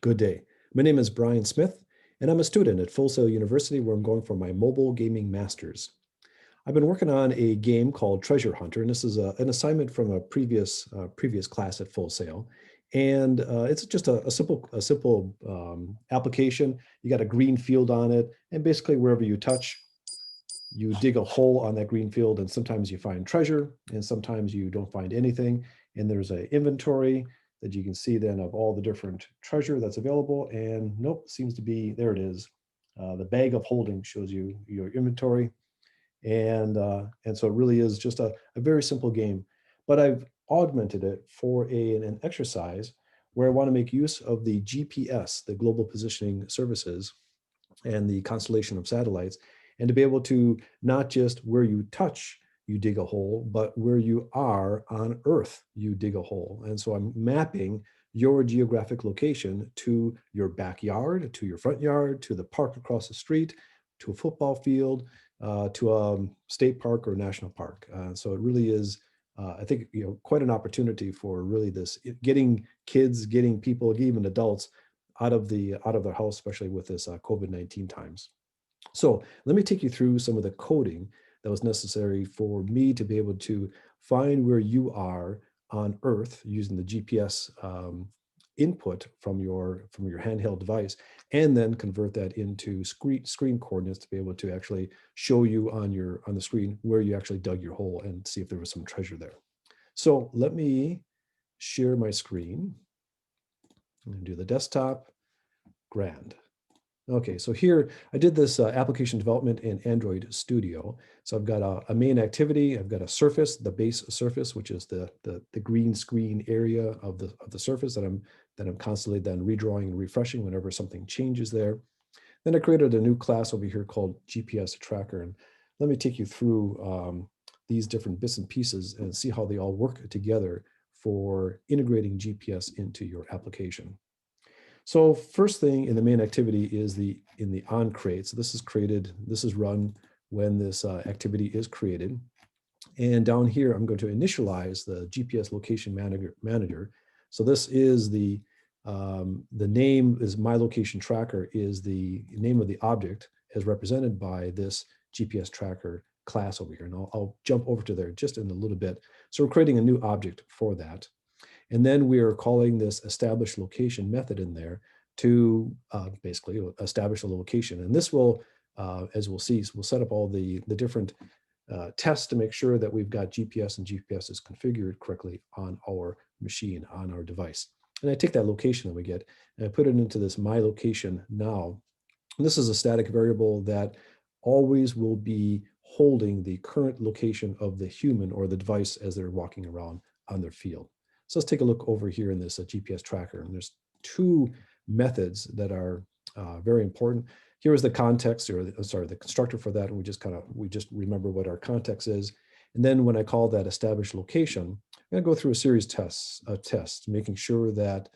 Good day. My name is Brian Smith, and I'm a student at Full Sail University where I'm going for my mobile gaming master's. I've been working on a game called Treasure Hunter, and this is an assignment from a previous class at Full Sail. And it's just a simple application. You got a green field on it, and basically wherever you touch, you dig a hole on that green field, and sometimes you find treasure, and sometimes you don't find anything. And there's an inventory that you can see then of all the different treasure that's available. And nope, seems to be there. It is. The bag of holding shows you your inventory, and so it really is just a very simple game. But I've augmented it for an exercise where I want to make use of the GPS, the Global Positioning Services, and the constellation of satellites, and to be able to not just where you touch, you dig a hole, but where you are on Earth, you dig a hole. And so I'm mapping your geographic location to your backyard, to your front yard, to the park across the street, to a football field, to a state park or national park. So it really is, I think, quite an opportunity for really getting kids, getting people, even adults out of their house, especially with this COVID-19 times. So let me take you through some of the coding that was necessary for me to be able to find where you are on Earth using the GPS input from your handheld device, and then convert that into screen coordinates to be able to actually show you on the screen where you actually dug your hole and see if there was some treasure there. So let me share my screen. I'm going to do the desktop. Grand. Okay, so here I did this application development in Android Studio. So I've got a main activity. I've got a surface, the base surface, which is the green screen area of the surface that I'm constantly then redrawing and refreshing whenever something changes there. Then I created a new class over here called GPS Tracker, and let me take you through these different bits and pieces and see how they all work together for integrating GPS into your application. So first thing in the main activity is in the on create. So this is run when this activity is created. And down here, I'm going to initialize the GPS location manager. So this is the name is my location tracker is the name of the object as represented by this GPS tracker class over here. And I'll jump over to there just in a little bit. So we're creating a new object for that. And then we are calling this establish location method in there to basically establish a location. And this will, as we'll see, we'll set up all the different tests to make sure that we've got GPS and GPS is configured correctly on our machine, on our device. And I take that location that we get and I put it into this my location now. And this is a static variable that always will be holding the current location of the human or the device as they're walking around on their field. So let's take a look over here in this GPS tracker. And there's two methods that are very important. Here is the context, or the constructor for that. And we just remember what our context is. And then when I call that establish location, I'm going to go through a series of tests, making sure that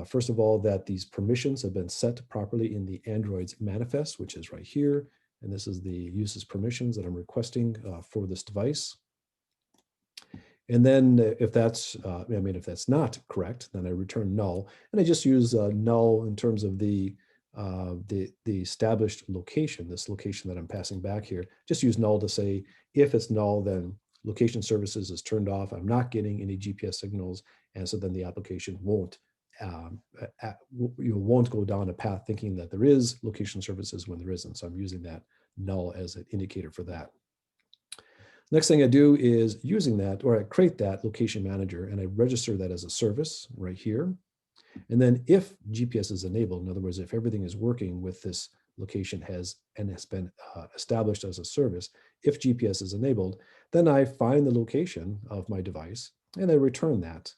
first of all, that these permissions have been set properly in the Android's manifest, which is right here. And this is the uses permissions that I'm requesting for this device. And then if that's not correct, then I return null. And I just use null in terms of the established location, this location that I'm passing back here. Just use null to say, if it's null, then location services is turned off. I'm not getting any GPS signals. And so then the application won't go down a path thinking that there is location services when there isn't. So I'm using that null as an indicator for that. Next thing I do is using that, or I create that location manager and I register that as a service right here. And then if GPS is enabled, in other words, if everything is working with this location has been established as a service, if GPS is enabled, then I find the location of my device and I return that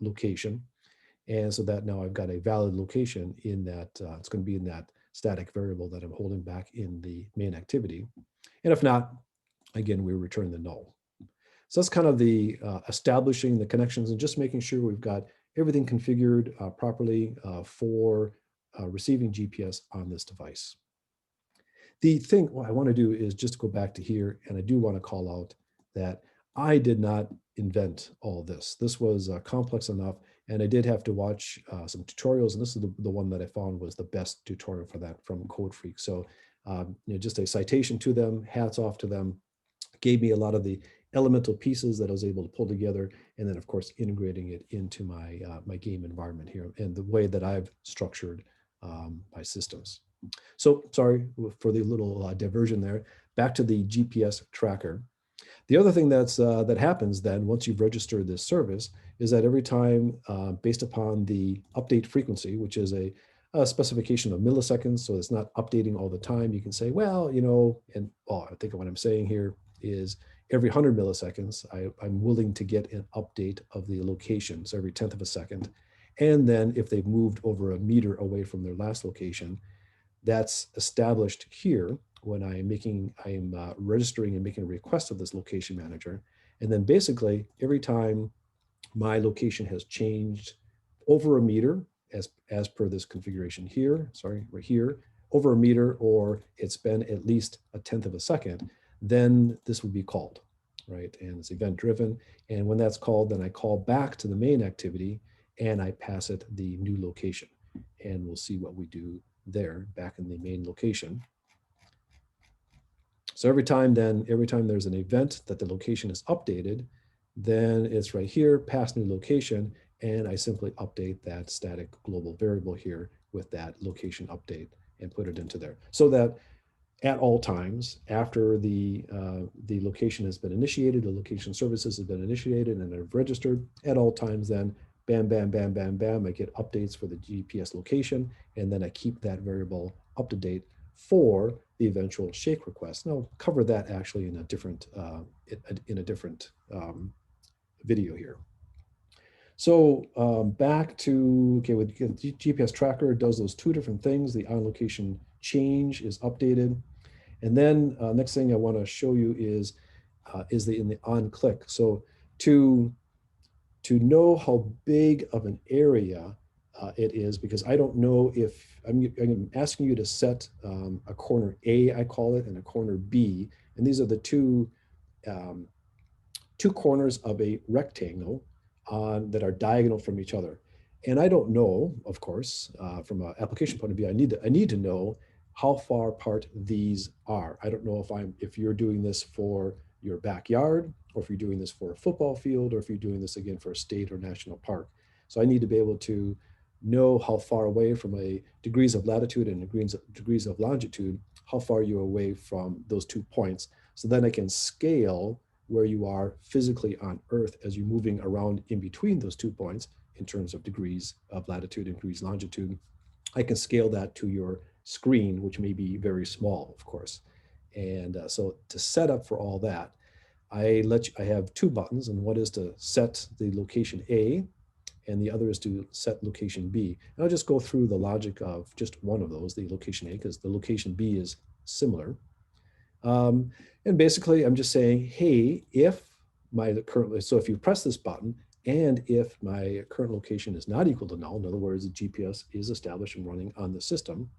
location. And so that now I've got a valid location in that, it's going to be in that static variable that I'm holding back in the main activity. And if not, again, we return the null. So that's kind of the establishing the connections and just making sure we've got everything configured properly for receiving GPS on this device. The thing what I want to do is just go back to here, and I do want to call out that I did not invent all this. This was complex enough And I did have to watch some tutorials, and this is the one that I found was the best tutorial for that from CodeFreak. So just a citation to them, hats off to them, gave me a lot of the elemental pieces that I was able to pull together, and then of course integrating it into my my game environment here and the way that I've structured my systems. So sorry for the little diversion there. Back to the GPS tracker. The other thing that happens then once you've registered this service is that every time, based upon the update frequency, which is a specification of milliseconds, so it's not updating all the time, you can say, well, and I think what I'm saying here is every 100 milliseconds, I'm willing to get an update of the location, so every 10th of a second. And then if they've moved over a meter away from their last location, that's established here when I'm registering and making a request of this location manager. And then basically every time my location has changed over a meter, as per this configuration here, right here, over a meter, or it's been at least a 10th of a second, then this would be called, right? And it's event driven. And when that's called, then I call back to the main activity and I pass it the new location. And we'll see what we do there back in the main location. So every time there's an event that the location is updated, then it's right here, pass new location, and I simply update that static global variable here with that location update and put it into there. So that at all times after the location has been initiated, the location services have been initiated and have registered, at all times then, bam, bam, bam, bam, bam, I get updates for the GPS location, and then I keep that variable up to date for the eventual shake request. And I'll cover that actually in a different video here. So back to, okay, with GPS tracker, it does those two different things. The on location change is updated. And then next thing I want to show you is in the on click. So to know how big of an area it is, because I don't know if I'm asking you to set a corner A, I call it, and a corner B, and these are the two corners of a rectangle that are diagonal from each other. And I don't know, of course, from an application point of view, I need to know how far apart these are. I don't know if you're doing this for your backyard, or if you're doing this for a football field, or if you're doing this again for a state or national park. So I need to be able to know how far away from a degrees of latitude and degrees of longitude, how far you're away from those 2 points. So then I can scale where you are physically on Earth as you're moving around in between those 2 points in terms of degrees of latitude and degrees longitude. I can scale that to your screen, which may be very small, of course. And so to set up for all that, I have 2 buttons, and one is to set the location A, and the other is to set location B. And I'll just go through the logic of just one of those, the location A, because the location B is similar. And basically, I'm just saying, hey, so if you press this button, and if my current location is not equal to null, in other words, the GPS is established and running on the system,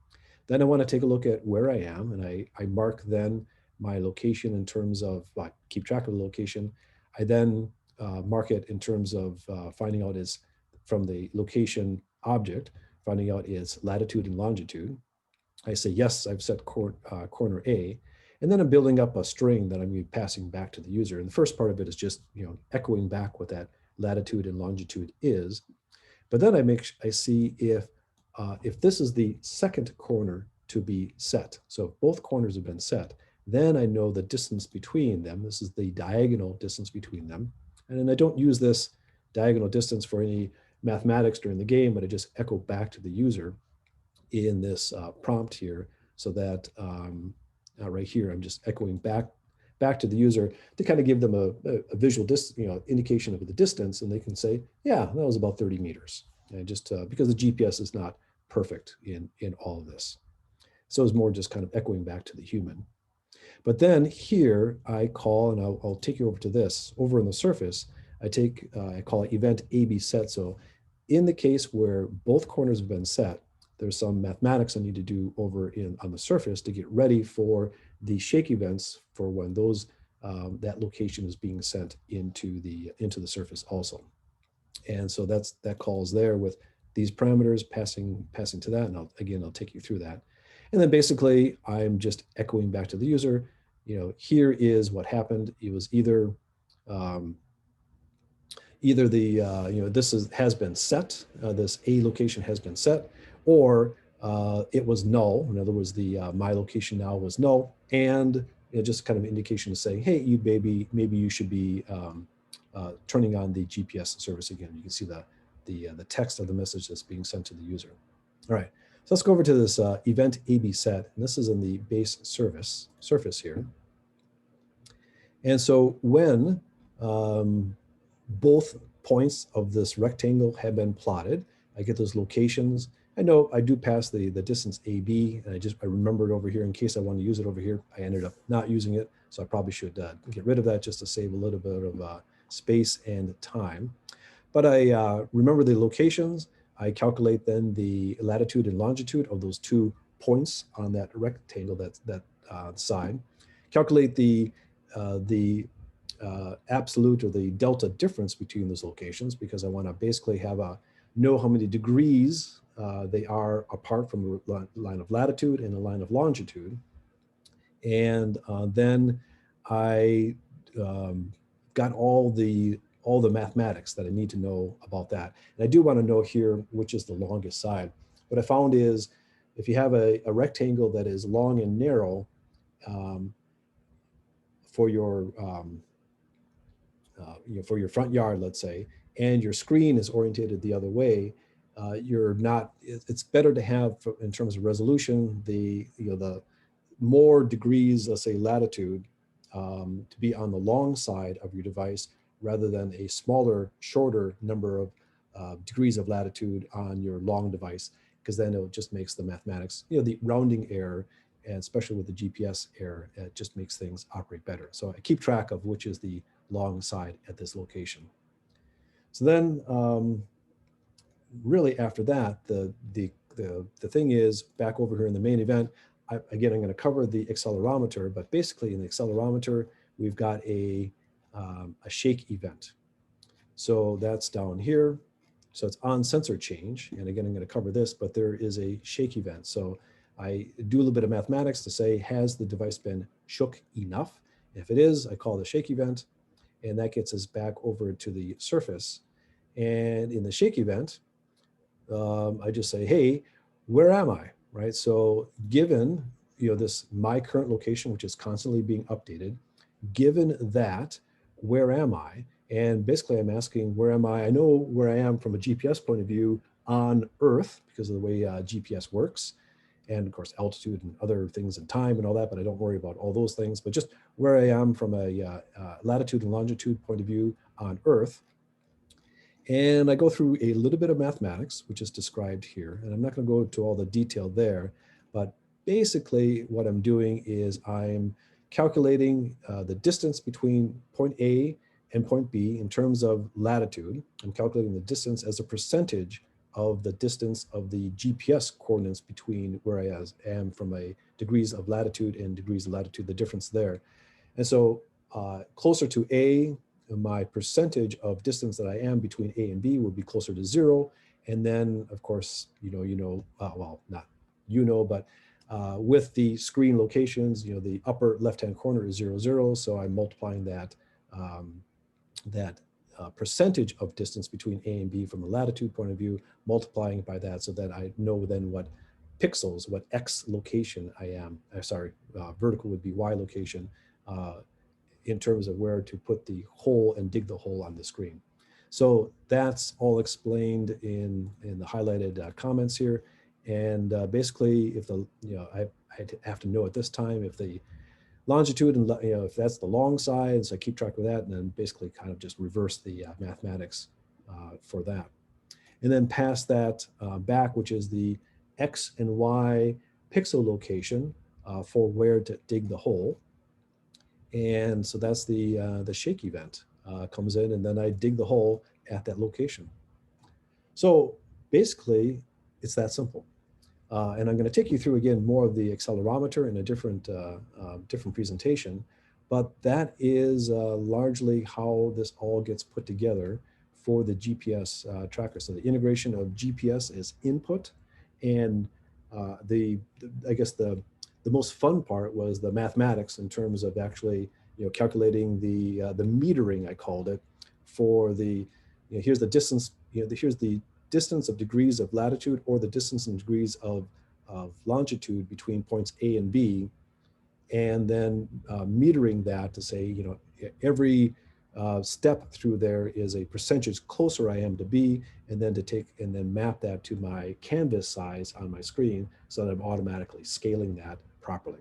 then I want to take a look at where I am, and I mark then my location in terms of, keep track of the location. I then mark it in terms of finding out is from the location object, finding out its latitude and longitude. I say, yes, I've set corner A, and then I'm building up a string that I'm going to be passing back to the user. And the first part of it is just echoing back what that latitude and longitude is. But then I see if this is the second corner to be set. So if both corners have been set, then I know the distance between them. This is the diagonal distance between them. And then I don't use this diagonal distance for any mathematics during the game, but I just echo back to the user in this prompt here, so that right here, I'm just echoing back to the user to kind of give them a visual indication of the distance, and they can say, yeah, that was about 30 meters. And just because the GPS is not perfect in all of this. So it's more just kind of echoing back to the human. But then here I call, and I'll take you over to this, over on the surface, I call it event AB set. So in the case where both corners have been set, there's some mathematics I need to do over on the surface to get ready for the shake events for when that location is being sent into the surface also. And so that calls there with these parameters passing to that. And I'll take you through that. And then basically I'm just echoing back to the user, here is what happened. It was um, either the, has been set, this A location has been set, or it was null. In other words, the my location now was null, and just kind of indication to say, hey, maybe you should be turning on the GPS service again. You can see the text of the message that's being sent to the user. All right, so let's go over to this event AB set, and this is in the base surface here. And so when both points of this rectangle have been plotted, I get those locations. I know I do pass the distance AB, and I remembered over here in case I want to use it over here. I ended up not using it, so I probably should get rid of that just to save a little bit of space and time. But I remember the locations. I calculate then the latitude and longitude of those 2 points on that rectangle, that side. Calculate the absolute or the delta difference between those locations, because I want to basically know how many degrees they are apart from the line of latitude and the line of longitude. And then I got all the mathematics that I need to know about that. And I do want to know here which is the longest side. What I found is if you have a rectangle that is long and narrow for your for your front yard, let's say, and your screen is orientated the other way, it's better to have, in terms of resolution, the more degrees, let's say latitude, to be on the long side of your device rather than a smaller, shorter number of degrees of latitude on your long device, because then it just makes the mathematics, the rounding error, and especially with the GPS error, it just makes things operate better. So I keep track of which is the long side at this location. So then really after that, the thing is, back over here in the main event, again, I'm going to cover the accelerometer, but basically in the accelerometer, we've got a shake event. So that's down here. So it's on sensor change. And again, I'm going to cover this, but there is a shake event. So I do a little bit of mathematics to say, has the device been shook enough? If it is, I call the shake event, and that gets us back over to the surface. And in the shake event, I just say, hey, where am I, right? So given, my current location, which is constantly being updated, given that, where am I? And basically I'm asking, where am I? I know where I am from a GPS point of view on Earth because of the way GPS works. And of course, altitude and other things and time and all that, but I don't worry about all those things, but just where I am from a latitude and longitude point of view on Earth. And I go through a little bit of mathematics, which is described here. And I'm not going to go to all the detail there, but basically what I'm doing is I'm calculating the distance between point A and point B in terms of latitude. I'm calculating the distance as a percentage of the distance of the GPS coordinates between where I am from a degrees of latitude and degrees of latitude, the difference there. And so closer to A, my percentage of distance that I am between A and B would be closer to 0. And then, of course, well, not but with the screen locations, the upper left-hand corner is 0, 0. So I'm multiplying that percentage of distance between A and B from a latitude point of view, multiplying by that so that I know then what pixels, what X location I am. Vertical would be Y location in terms of where to put the hole and dig the hole on the screen. So that's all explained in the highlighted comments here. And basically, if I have to know at this time if the longitude and if that's the long side, so I keep track of that, and then basically kind of just reverse the mathematics for that. And then pass that back, which is the X and Y pixel location for where to dig the hole. And so that's the shake event comes in, and then I dig the hole at that location. So basically, it's that simple. And I'm going to take you through again more of the accelerometer in a different presentation, but that is largely how this all gets put together for the GPS tracker. So the integration of GPS as input, and I guess the most fun part was the mathematics in terms of actually calculating the metering, I called it, for the here's the distance, here's the distance of degrees of latitude or the distance in degrees of longitude between points A and B, and then metering that to say, every step through there is a percentage closer I am to B, and then and then map that to my canvas size on my screen so that I'm automatically scaling that properly.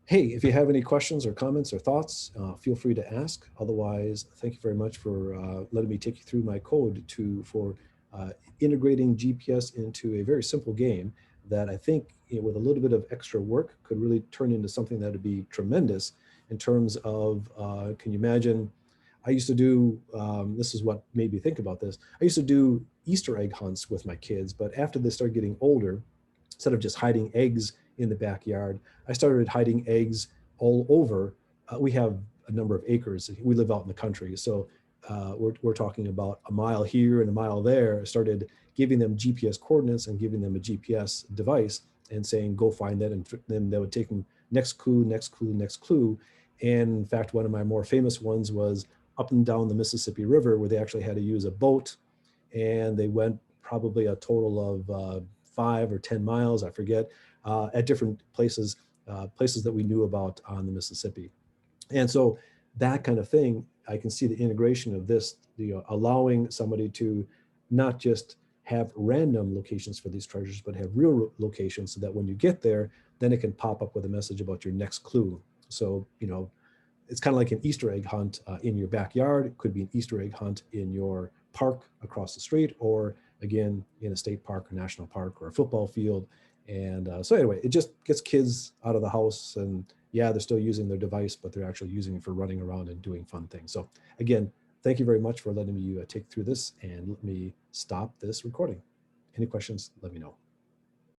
Hey, if you have any questions or comments or thoughts, feel free to ask. Otherwise, thank you very much for letting me take you through my code for integrating GPS into a very simple game that I think, with a little bit of extra work, could really turn into something that would be tremendous in terms of, can you imagine? I used to do, this is what made me think about this. I used to do Easter egg hunts with my kids, but after they started getting older, instead of just hiding eggs in the backyard, I started hiding eggs all over. We have a number of acres. We live out in the country. So we're talking about a mile here and a mile there. I started giving them GPS coordinates and giving them a GPS device and saying, go find that. And then they would take them next clue, next clue, next clue. And in fact, one of my more famous ones was up and down the Mississippi River, where they actually had to use a boat. And they went probably a total of 5 or 10 miles, I forget, at different places, places that we knew about on the Mississippi. And so that kind of thing, I can see the integration of this, allowing somebody to not just have random locations for these treasures, but have real locations so that when you get there, then it can pop up with a message about your next clue. So, it's kind of like an Easter egg hunt in your backyard. It could be an Easter egg hunt in your park across the street, or again, in a state park or national park or a football field. And so anyway, it just gets kids out of the house, and yeah, they're still using their device, but they're actually using it for running around and doing fun things. So again, thank you very much for letting me take through this, and let me stop this recording. Any questions, let me know.